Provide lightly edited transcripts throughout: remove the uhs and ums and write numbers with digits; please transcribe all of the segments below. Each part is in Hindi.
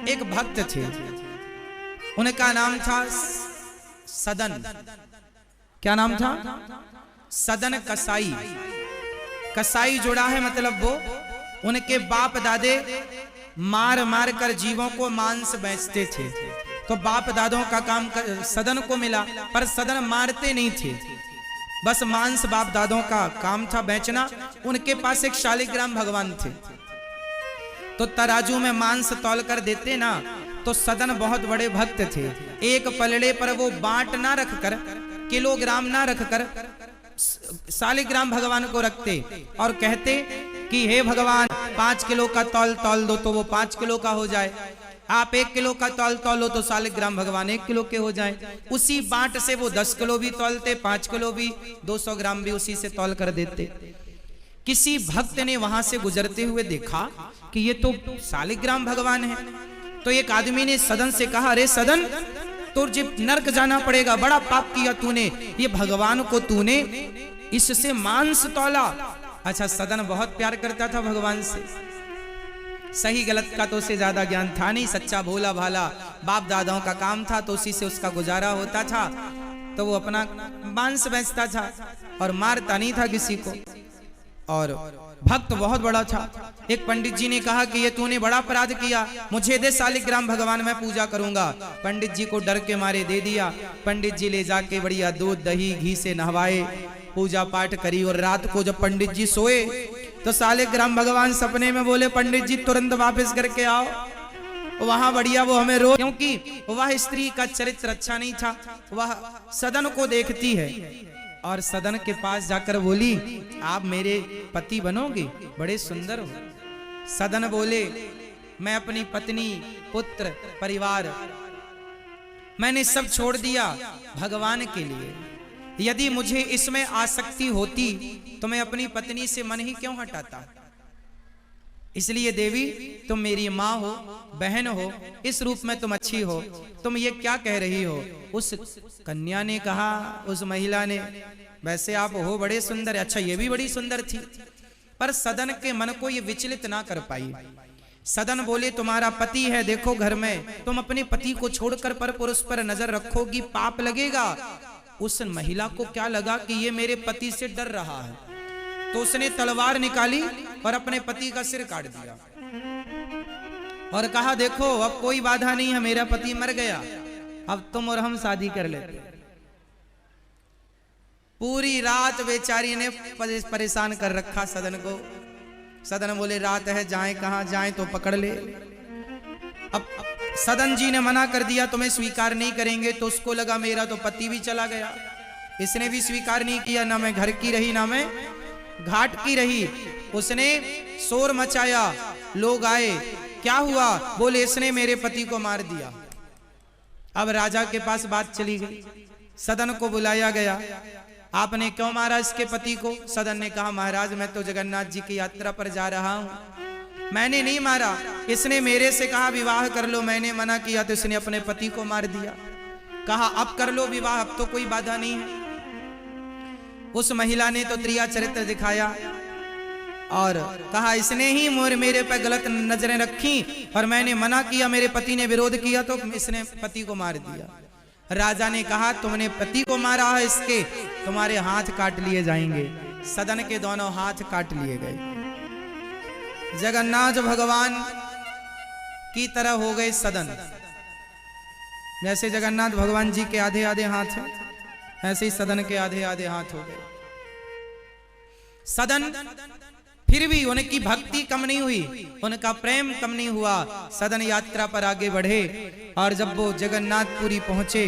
एक भक्त थे, उनका नाम था सदन। क्या नाम था? सदन कसाई। कसाई जुड़ा है मतलब वो उनके बाप दादे मार मार कर जीवों को मांस बेचते थे। तो बाप दादों का काम सदन को मिला, पर सदन मारते नहीं थे, बस मांस बाप दादों का काम था बेचना। उनके पास एक शालिग्राम भगवान थे, तो तराजू में मांस तौल कर देते ना। तो सदन बहुत बड़े भक्त थे, एक पलड़े पर वो बांट ना रखकर, किलोग्राम ना रखकर शालिग्राम भगवान को रखते और कहते कि हे भगवान 5 किलो का तौल दो तो वो 5 किलो का हो जाए, आप 1 किलो का तौलो तो शालिग्राम भगवान 1 किलो के हो जाए। उसी बांट से वो 10 किलो भी तौलते, 5 किलो भी, 200 ग्राम भी उसी से तौल कर देते। किसी भक्त ने वहां से गुजरते हुए देखा कि ये तो शालिग्राम भगवान है। तो एक आदमी ने सदन से कहा, अरे सदन, तुझे नरक जाना पड़ेगा, बड़ा पाप किया तूने, ये भगवान को तूने इससे मांस तौला। अच्छा, सदन बहुत प्यार करता था भगवान से, सही गलत का तो उसे ज्यादा ज्ञान था नहीं, सच्चा भोला भाला बाप दादाओं का काम था, तो उसी से उसका गुजारा होता था। तो वो अपना मांस बेचता था और मारता नहीं था किसी को। और भक्त बहुत बड़ा था। एक पंडित जी ने कहा कि ये तूने बड़ा अपराध किया, मुझे दे शालिग्राम भगवान, मैं पूजा करूंगा। पंडित जी को डर के मारे दे दिया। पंडित जी ले जाके बढ़िया दूध दही घी से नहवाए, पूजा पाठ करी। और रात को जब पंडित जी सोए तो शालिग्राम भगवान सपने में बोले, पंडित जी तुरंत वापस करके आओ, वहां बढ़िया वो हमें रो, क्योंकि वह स्त्री का चरित्र अच्छा नहीं था। वह सदन को देखती है और सदन के पास जाकर बोली, आप मेरे पति बनोगे, बड़े सुंदर हो। सदन बोले, मैं अपनी पत्नी पुत्र परिवार मैंने सब छोड़ दिया भगवान के लिए। यदि मुझे इसमें आसक्ति होती तो मैं अपनी पत्नी से मन ही क्यों हटाता। इसलिए देवी, तुम मेरी माँ हो, बहन हो, इस रूप में तुम अच्छी हो, तुम ये क्या कह रही हो। उस कन्या ने कहा, उस महिला ने, वैसे आप हो बड़े सुंदर। अच्छा, ये भी बड़ी सुंदर थी, पर सदन के मन को ये विचलित ना कर पाई। सदन बोले, तुम्हारा पति है, देखो घर में, तुम अपने पति को छोड़कर पर पुरुष पर नजर रखोगी, पाप लगेगा। उस महिला को क्या लगा कि ये मेरे पति से डर रहा है, तो उसने तलवार निकाली और अपने पति का सिर काट दिया और कहा, देखो अब कोई बाधा नहीं है, मेरा पति मर गया, अब तुम और हम शादी कर लेते। पूरी रात बेचारी ने परेशान कर रखा सदन को। सदन बोले, रात है, जाएं कहां, जाएं तो पकड़ ले। अब सदन जी ने मना कर दिया, तुम्हें स्वीकार नहीं करेंगे। तो उसको लगा मेरा तो पति भी चला गया, इसने भी स्वीकार नहीं किया, ना मैं घर की रही ना मैं घाट की रही। उसने शोर मचाया, लोग आए, क्या हुआ? बोले, इसने मेरे पति को मार दिया। अब राजा के पास बात चली गई, सदन को बुलाया गया, आपने क्यों मारा इसके पति को? सदन ने कहा, महाराज मैं तो जगन्नाथ जी की यात्रा पर जा रहा हूं, मैंने नहीं मारा, इसने मेरे से कहा विवाह कर लो, मैंने मना किया तो इसने अपने पति को मार दिया। कहा अब कर लो विवाह, अब तो कोई बाधा नहीं है। उस महिला ने तो त्रिया चरित्र दिखाया और कहा, इसने ही मेरे पे गलत नजरें रखी और मैंने मना किया, मेरे पति ने विरोध किया तो इसने पति को मार दिया। राजा ने कहा, तुमने पति को मारा है, इसके तुम्हारे हाथ काट लिए जाएंगे। सदन के दोनों हाथ काट लिए गए। जगन्नाथ भगवान की तरह हो गए सदन। जैसे जगन्नाथ भगवान जी के आधे आधे हाथ हैं, ऐसे ही सदन के आधे आधे हाथ हो गए। सदन फिर भी उनकी भक्ति कम नहीं हुई, उनका प्रेम कम नहीं हुआ। सदन यात्रा पर आगे बढ़े और जब वो जगन्नाथपुरी पहुंचे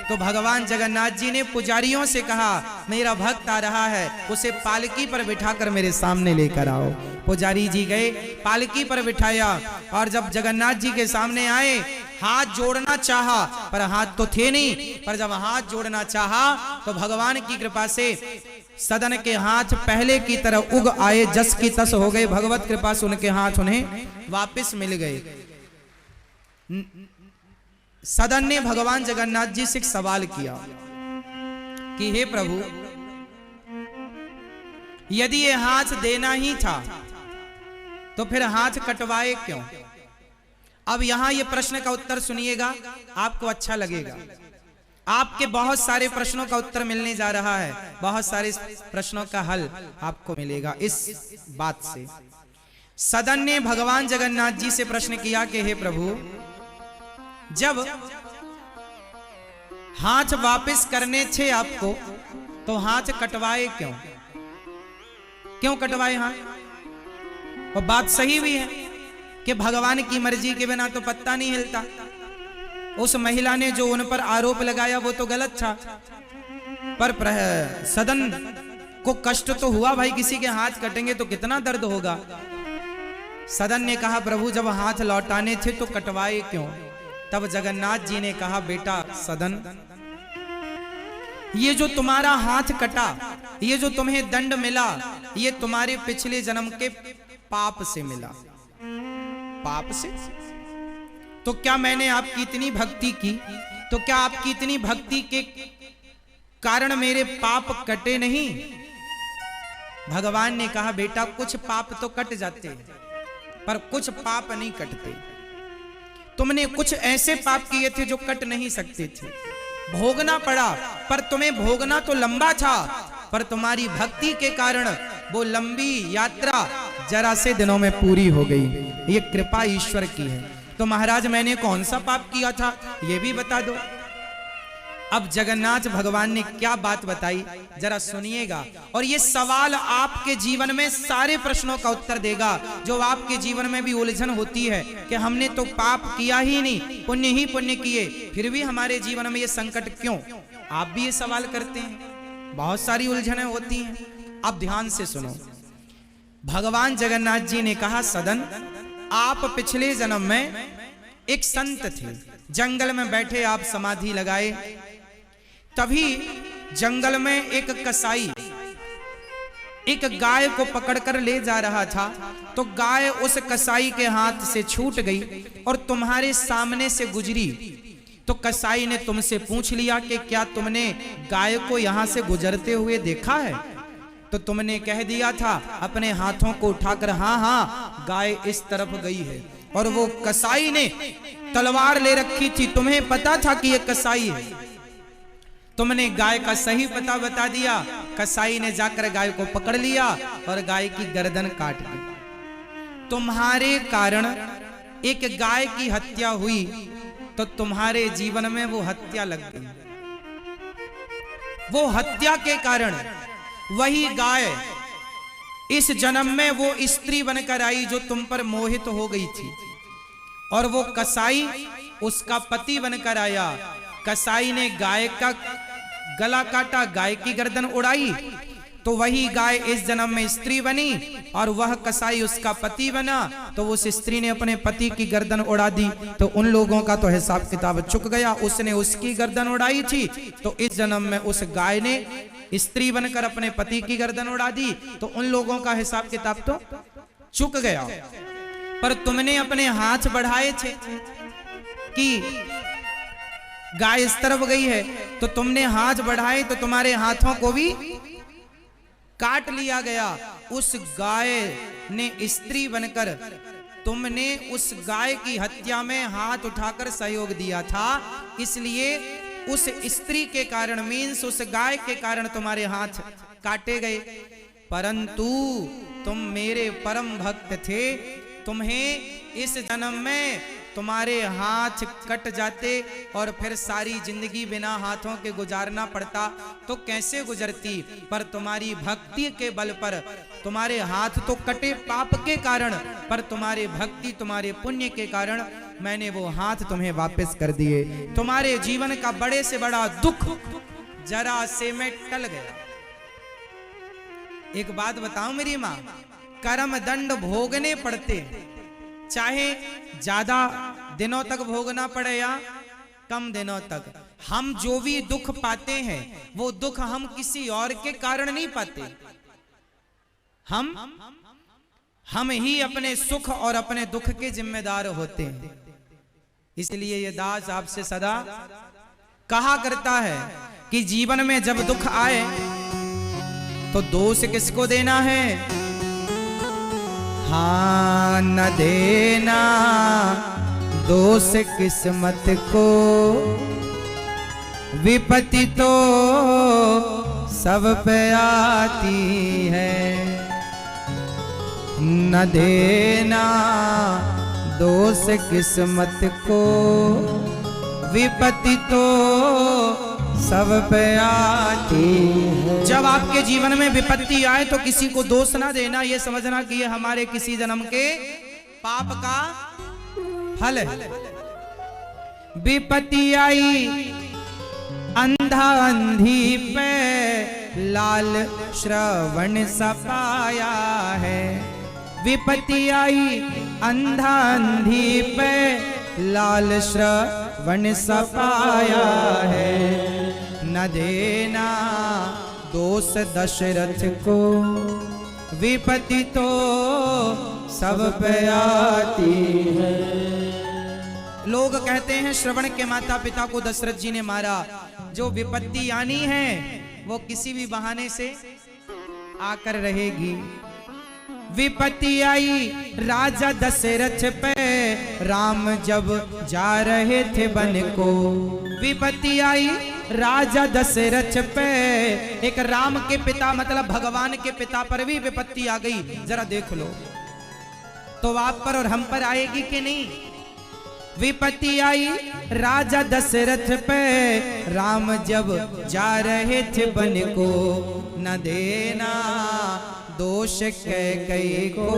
तो भगवान जगन्नाथ जी ने पुजारियों से कहा, मेरा भक्त आ रहा है, उसे पालकी पर बिठाकर मेरे सामने लेकर आओ। पुजारी जी गए, पालकी पर बिठाया और जब जगन्नाथ जी के सामने आए, हाथ जोड़ना चाहा पर हाथ तो थे नहीं, पर जब हाथ जोड़ना चाहा तो भगवान की कृपा से सदन के हाथ पहले की तरह उग आए, जस की तस हो गए। भगवत कृपा से उनके हाथ उन्हें वापस मिल गए। सदन ने भगवान जगन्नाथ जी से एक सवाल किया कि हे प्रभु, यदि ये हाथ देना ही था तो फिर हाथ कटवाए क्यों? अब यहां ये प्रश्न का उत्तर सुनिएगा, आपको अच्छा लगेगा। आपके बहुत सारे प्रश्नों का उत्तर मिलने जा रहा है, बहुत सारे प्रश्नों का हल आपको मिलेगा इस बात से। सदन ने भगवान जगन्नाथ जी से प्रश्न किया कि हे प्रभु, जब हाथ वापस करने थे आपको तो हाथ कटवाए क्यों? क्यों कटवाए हाथ? और बात सही भी है कि भगवान की मर्जी के बिना तो पत्ता नहीं हिलता। उस महिला ने जो उन पर आरोप लगाया वो तो गलत था, पर सदन को कष्ट तो हुआ भाई, किसी के हाथ कटेंगे तो कितना दर्द होगा। सदन ने कहा प्रभु जब हाथ लौटाने थे तो कटवाए क्यों? तब जगन्नाथ जी ने कहा बेटा सदन, ये जो तुम्हारा हाथ कटा, ये जो तुम्हें दंड मिला, ये तुम्हारे पिछले जन्म के पाप से मिला। पाप से? तो क्या मैंने आपकी इतनी भक्ति की, तो क्या आपकी इतनी भक्ति के कारण मेरे पाप कटे नहीं? भगवान ने कहा बेटा कुछ पाप तो कट जाते हैं, पर कुछ पाप नहीं कटते। तुमने कुछ ऐसे पाप किए थे जो कट नहीं सकते थे, भोगना पड़ा, पर तुम्हें भोगना तो लंबा था, पर तुम्हारी भक्ति के कारण वो लंबी यात्रा जरा से दिनों में पूरी हो गई। ये कृपा ईश्वर की है। तो महाराज मैंने कौन सा पाप किया था ये भी बता दो। अब जगन्नाथ भगवान ने क्या बात बताई जरा सुनिएगा, और ये सवाल आपके जीवन में सारे प्रश्नों का उत्तर देगा जो आपके जीवन में भी उलझन होती है कि हमने तो पाप किया ही नहीं, पुण्य ही पुण्य किए, फिर भी हमारे जीवन में ये संकट क्यों? आप भी ये सवाल करते हैं, बहुत सारी उलझनें होती हैं। अब ध्यान से सुनो। भगवान जगन्नाथ जी ने कहा सदन, आप पिछले जन्म में एक संत थे, जंगल में बैठे आप समाधि लगाए, तभी जंगल में एक कसाई एक गाय को पकड़कर ले जा रहा था, तो गाय उस कसाई के हाथ से छूट गई और तुम्हारे सामने से गुजरी। तो कसाई ने तुमसे पूछ लिया कि क्या तुमने गाय को यहां से गुजरते हुए देखा है? तो तुमने कह दिया था अपने हाथों को उठाकर हाँ हाँ गाय इस तरफ गई है। और वो कसाई ने तलवार ले रखी थी, तुम्हें पता था कि ये कसाई है, तुमने गाय का सही पता बता दिया। कसाई ने जाकर गाय को पकड़ लिया और गाय की गर्दन काट दी। तुम्हारे कारण एक गाय की हत्या हुई, तो तुम्हारे जीवन में वो हत्या लग गई। वो हत्या के कारण वही गाय इस जन्म में वो स्त्री बनकर आई जो तुम पर मोहित हो गई थी, और वो कसाई उसका पति बनकर आया। कसाई ने गाय का गला काटा, गाय की गर्दन उड़ाई, तो वही गाय इस जन्म में स्त्री बनी और वह कसाई उसका पति बना। तो उस स्त्री ने अपने पति की गर्दन उड़ा दी, तो उन लोगों का तो हिसाब किताब चुक गया। उसने उसकी गर्दन उड़ाई थी, तो इस जन्म में उस गाय ने स्त्री बनकर अपने पति की गर्दन उड़ा दी, तो उन लोगों का हिसाब किताब तो चुक गया। पर तुमने अपने हाथ बढ़ाए थे कि गाय इस तरफ गई है, तो तुमने हाथ बढ़ाए तो तुम्हारे हाथों को भी काट लिया गया। उस गाय ने स्त्री बनकर तुमने उस गाय की हत्या में हाथ उठाकर सहयोग दिया था, इसलिए उस स्त्री के कारण मीन्स उस गाय के कारण तुम्हारे हाथ काटे गए। परंतु तुम मेरे परम भक्त थे, तुम्हें इस जन्म में तुम्हारे हाथ कट जाते और फिर सारी जिंदगी बिना हाथों के गुजारना पड़ता तो कैसे गुजरती, पर तुम्हारी भक्ति के बल पर तुम्हारे हाथ तो कटे पाप के कारण, पर तुम्हारे भक्ति तुम्हारे पुण्य के कारण मैंने वो हाथ तुम्हें वापस कर दिए। तुम्हारे जीवन का बड़े से बड़ा दुख जरा से में टल गया। एक बात बताऊं मेरी मां, कर्म दंड भोगने पड़ते, चाहे ज्यादा दिनों तक भोगना पड़े या कम दिनों तक। हम जो भी दुख पाते हैं वो दुख हम किसी और के कारण नहीं पाते, हम ही अपने सुख और अपने दुख के जिम्मेदार होते हैं। इसलिए ये दास आपसे सदा कहा करता है कि जीवन में जब दुख आए तो दोष किसको देना है? हाँ न देना दोष किस्मत को, विपत्ति तो सब पे आती है। न देना दोष किस्मत को, विपत्ति तो सब पे आती है। जब आपके जीवन में विपत्ति आए तो किसी को दोष ना देना, ये समझना कि ये हमारे किसी जन्म के पाप का फल है। विपत्ति आई अंधा अंधी पे, लाल श्रवण सपाया है। विपत्ति आई अंधा अंधी पे, लाल श्रवण सपाया है। न देना दोष दशरथ को, विपत्ति तो सब पे आती है। लोग कहते हैं श्रवण के माता पिता को दशरथ जी ने मारा। जो विपत्ति आनी है वो किसी भी बहाने से आकर रहेगी। विपत्ति आई राजा दशरथ पे, राम जब जा रहे थे वन को। विपत्ति आई राजा दशरथ पे, एक राम के पिता मतलब भगवान के पिता पर भी विपत्ति आ गई। जरा देख लो तो आप पर और हम पर आएगी कि नहीं। विपत्ति आई राजा दशरथ पे, राम जब जा रहे थे वन को। न देना दोष कैकेयी को,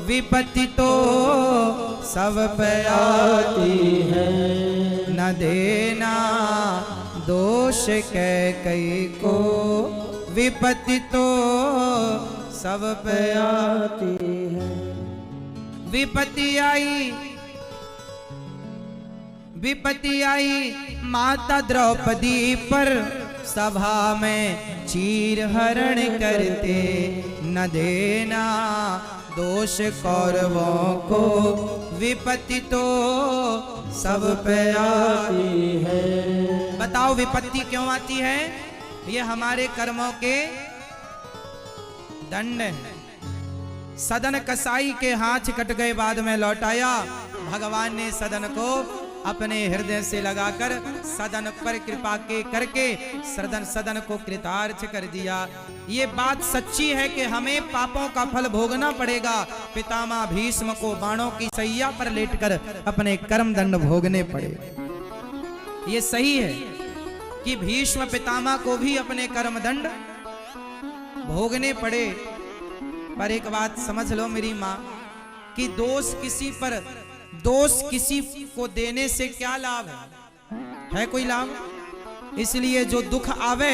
विपत्ति तो सब पे आती है। न देना दोष कैकेयी को, विपत्ति तो सब पे आती है। विपत्ति आई माता द्रौपदी पर, सभा में चीर हरण करते। न देना दोष कौरवों को, विपत्ति तो सब पे आती है। बताओ विपत्ति क्यों आती है? ये हमारे कर्मों के दंड है। सदन कसाई के हाथ कट गए बाद में लौटाया। भगवान ने सदन को अपने हृदय से लगाकर सदन पर कृपा के करके सदन को कृतार्थ कर दिया। ये बात सच्ची है कि हमें पापों का फल भोगना पड़ेगा। पितामह भीष्म को बाणों की सैया पर लेटकर अपने कर्म दंड भोगने पड़े। ये सही है कि भीष्म पितामह को भी अपने कर्म दंड भोगने पड़े। पर एक बात समझ लो मेरी माँ, कि दोष किसी को देने से क्या लाभ है कोई लाभ? इसलिए जो दुख आवे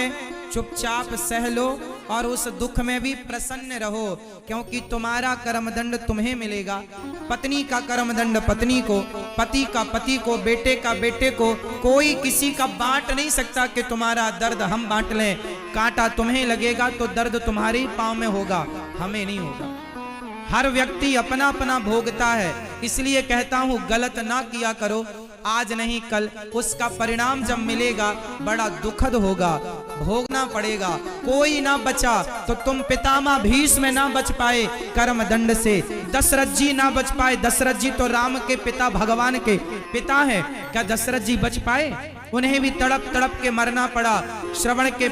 चुपचाप सह लो और उस दुख में भी प्रसन्न रहो, क्योंकि तुम्हारा कर्मदंड तुम्हें मिलेगा। पत्नी का कर्मदंड पत्नी को, पति का पति को, बेटे का बेटे को। कोई किसी का बांट नहीं सकता कि तुम्हारा दर्द हम बांट लें। कांटा तुम्हें लगेगा तो दर्द तुम्हारे पांव में होगा, हमें नहीं होगा। हर व्यक्ति अपना अपना भोगता है। इसलिए कहता हूं गलत ना किया करो। आज नहीं कल उसका परिणाम जब मिलेगा बड़ा दुखद होगा, भोगना पड़ेगा। कोई ना बचा तो तुम पितामह भीष्म ना बच पाए कर्म दंड से, दशरथ जी ना बच पाए। दशरथ जी तो राम के पिता भगवान के पिता हैं। क्या दशरथ जी बच पाए? उन्हें भी तड़प तड़प के मरना पड़ा। श्रवण के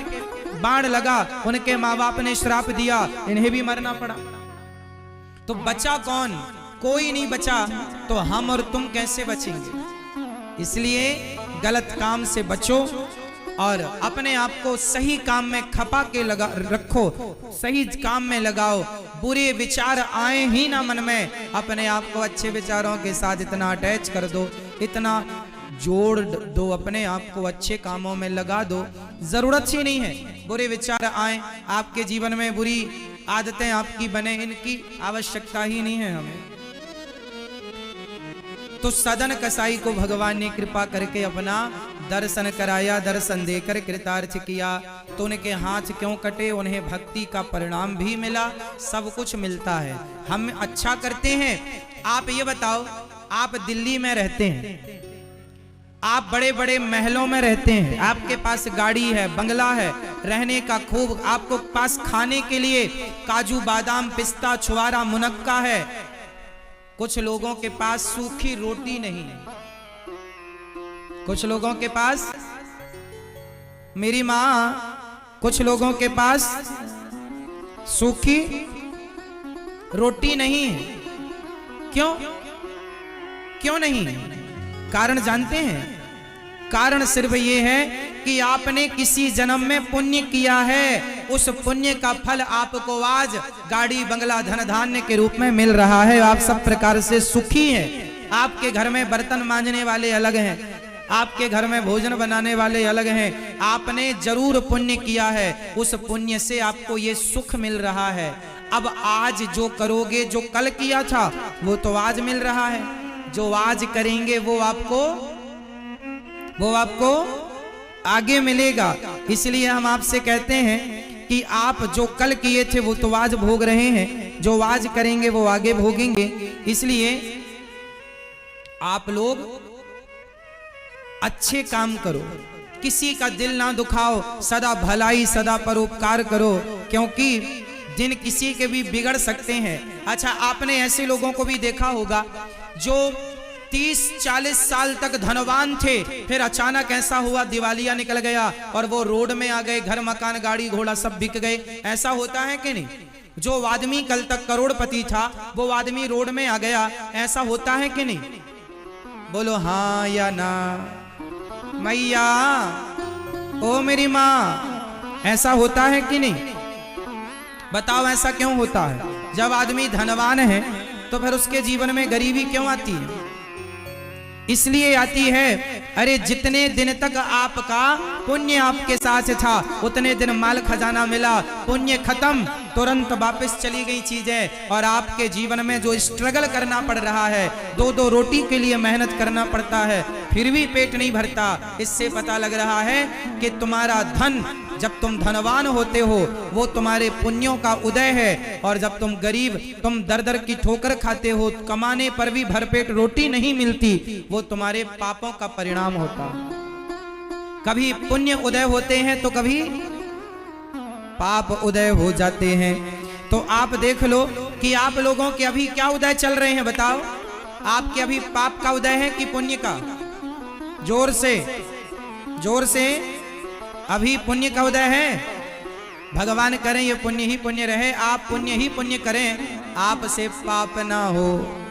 बाण लगा, उनके माँ बाप ने श्राप दिया, इन्हें भी मरना पड़ा। तो बचा कौन? कोई नहीं बचा। तो हम और तुम कैसे बचेंगे? इसलिए गलत काम से बचो और अपने आप को सही काम में खपा के लगा रखो, सही काम में लगाओ। बुरे विचार आए ही ना मन में, अपने आप को अच्छे विचारों के साथ इतना अटैच कर दो, इतना जोड़ दो, अपने आप को अच्छे कामों में लगा दो। जरूरत ही नहीं है बुरे विचार आए आपके जीवन में, बुरी आदतें आपकी बने, इनकी आवश्यकता ही नहीं है हमें। तो सदन कसाई को भगवान ने कृपा करके अपना दर्शन कराया, दर्शन देकर कृतार्थ किया। तो उनके हाथ क्यों कटे? उन्हें भक्ति का परिणाम भी मिला, सब कुछ मिलता है। हम अच्छा करते हैं। आप ये बताओ, आप दिल्ली में रहते हैं, आप बड़े बड़े महलों में रहते हैं, आपके पास गाड़ी है, बंगला है, रहने का खूब, आपको पास खाने के लिए काजू बादाम पिस्ता छुआरा मुनक्का है, कुछ लोगों के पास सूखी रोटी नहीं है। कुछ लोगों के पास, मेरी मां, कुछ लोगों के पास सूखी रोटी नहीं है। क्यों? क्यों नहीं? कारण जानते हैं? कारण सिर्फ ये है कि आपने किसी जन्म में पुण्य किया है, उस पुण्य का फल आपको आज गाड़ी बंगला धन धान्य के रूप में मिल रहा है। आप सब प्रकार से सुखी हैं। आपके घर में बर्तन मांजने वाले अलग हैं, आपके घर में भोजन बनाने वाले अलग हैं। आपने जरूर पुण्य किया है, उस पुण्य से आपको ये सुख मिल रहा है। अब आज जो करोगे, जो कल किया था वो तो आज मिल रहा है, जो आज करेंगे वो आपको आगे मिलेगा। इसलिए हम आपसे कहते हैं कि आप जो कल किए थे वो तो आज भोग रहे हैं, जो आज करेंगे वो आगे भोगेंगे। इसलिए आप लोग अच्छे काम करो, किसी का दिल ना दुखाओ, सदा भलाई सदा परोपकार करो, क्योंकि दिन किसी के भी बिगड़ सकते हैं। अच्छा, आपने ऐसे लोगों को भी देखा होगा जो 30-40 साल तक धनवान थे, फिर अचानक ऐसा हुआ दिवालिया निकल गया और वो रोड में आ गए, घर मकान गाड़ी घोड़ा सब बिक गए। ऐसा होता है कि नहीं? जो आदमी कल तक करोड़पति था वो आदमी रोड में आ गया। ऐसा होता है कि नहीं? बोलो हाँ या ना। मैया, ओ मेरी माँ, ऐसा होता है कि नहीं? बताओ ऐसा क्यों होता है? जब आदमी धनवान है तो फिर उसके जीवन में गरीबी क्यों आती है? इसलिए आती है, अरे जितने दिन तक आपका पुण्य आपके साथ था उतने दिन माल खजाना मिला, पुण्य खत्म, तुरंत वापस चली गई चीजें। और आपके जीवन में जो स्ट्रगल करना पड़ रहा है, 2-2 रोटी के लिए मेहनत करना पड़ता है, फिर भी पेट नहीं भरता। इससे पता लग रहा है कि तुम्हारा धन, जब तुम धनवान होते हो वो तुम्हारे पुण्यों का उदय है, और जब तुम गरीब, तुम दर दर की ठोकर खाते हो, कमाने पर भी भरपेट रोटी नहीं मिलती, वो तुम्हारे पापों का परिणाम होता। कभी पुण्य उदय होते हैं तो कभी पाप उदय हो जाते हैं। तो आप देख लो कि आप लोगों के अभी क्या उदय चल रहे हैं, बताओ। आपके अभी पाप का उदय है कि पुण्य का? जोर से अभी पुण्य का उदय है। भगवान करें ये पुण्य ही पुण्य रहे, आप पुण्य ही पुण्य करें, आपसे पाप ना हो।